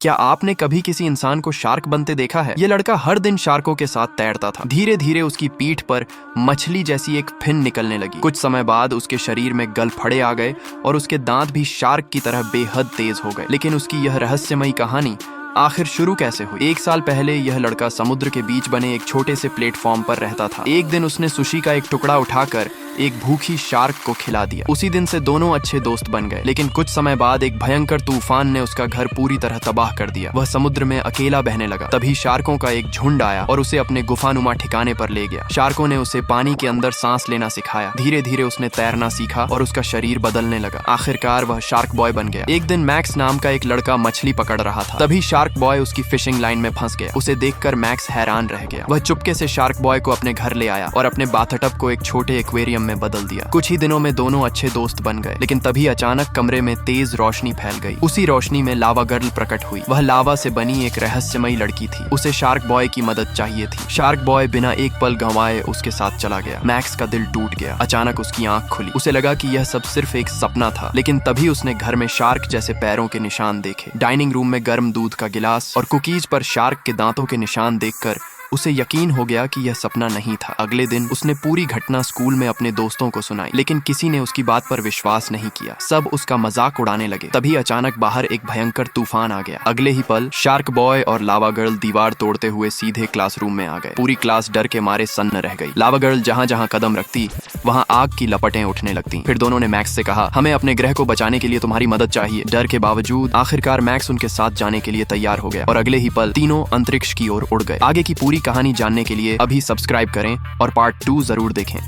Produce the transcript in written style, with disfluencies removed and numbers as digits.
क्या आपने कभी किसी इंसान को शार्क बनते देखा है? ये लड़का हर दिन शार्कों के साथ तैरता था। धीरे धीरे उसकी पीठ पर मछली जैसी एक फिन निकलने लगी। कुछ समय बाद उसके शरीर में गलफड़े आ गए और उसके दांत भी शार्क की तरह बेहद तेज हो गए। लेकिन उसकी यह रहस्यमयी कहानी आखिर शुरू कैसे हुई? 1 साल पहले यह लड़का समुद्र के बीच बने एक छोटे से प्लेटफॉर्म पर रहता था। एक दिन उसने सुशी का एक टुकड़ा उठाकर एक भूखी शार्क को खिला दिया। उसी दिन से दोनों अच्छे दोस्त बन गए। लेकिन कुछ समय बाद एक भयंकर तूफान ने उसका घर पूरी तरह तबाह कर दिया। वह समुद्र में अकेला बहने लगा। तभी शार्कों का एक झुंड आया और उसे अपने गुफानुमा ठिकाने पर ले गया। शार्कों ने उसे पानी के अंदर सांस लेना सिखाया। धीरे धीरे उसने तैरना सीखा और उसका शरीर बदलने लगा। आखिरकार वह शार्क बॉय बन गया। एक दिन मैक्स नाम का एक लड़का मछली पकड़ रहा था। तभी शार्क बॉय उसकी फिशिंग लाइन में फंस गया। उसे देखकर मैक्स हैरान रह गया। वह चुपके से शार्क बॉय को अपने घर ले आया और अपने बाथटब को एक छोटे एक्वेरियम में बदल दिया। कुछ ही दिनों में दोनों अच्छे दोस्त बन गए। लेकिन तभी अचानक कमरे में तेज रोशनी फैल गई। उसी रोशनी में लावा गर्ल प्रकट हुई। वह लावा से बनी एक रहस्यमयी लड़की थी। उसे शार्क बॉय की मदद चाहिए थी। शार्क बॉय बिना एक पल गंवाए उसके साथ चला गया। मैक्स का दिल टूट गया। अचानक उसकी आंख खुली। उसे लगा कि यह सब सिर्फ एक सपना था। लेकिन तभी उसने घर में शार्क जैसे पैरों के निशान देखे। डाइनिंग रूम में गर्म दूध का गिलास और कुकीज पर शार्क के दांतों के निशान देखकर उसे यकीन हो गया कि यह सपना नहीं था। अगले दिन उसने पूरी घटना स्कूल में अपने दोस्तों को सुनाई। लेकिन किसी ने उसकी बात पर विश्वास नहीं किया। सब उसका मजाक उड़ाने लगे। तभी अचानक बाहर एक भयंकर तूफान आ गया। अगले ही पल शार्क बॉय और लावा गर्ल दीवार तोड़ते हुए सीधे क्लासरूम में आ गए। पूरी क्लास डर के मारे सन्न रह गई। लावा गर्ल जहाँ जहाँ कदम रखती वहाँ आग की लपटें उठने लगती। फिर दोनों ने मैक्स से कहा, हमें अपने ग्रह को बचाने के लिए तुम्हारी मदद चाहिए। डर के बावजूद आखिरकार मैक्स उनके साथ जाने के लिए तैयार हो गया और अगले ही पल तीनों अंतरिक्ष की ओर उड़ गए। आगे की पूरी कहानी जानने के लिए अभी सब्सक्राइब करें और पार्ट 2 जरूर देखें।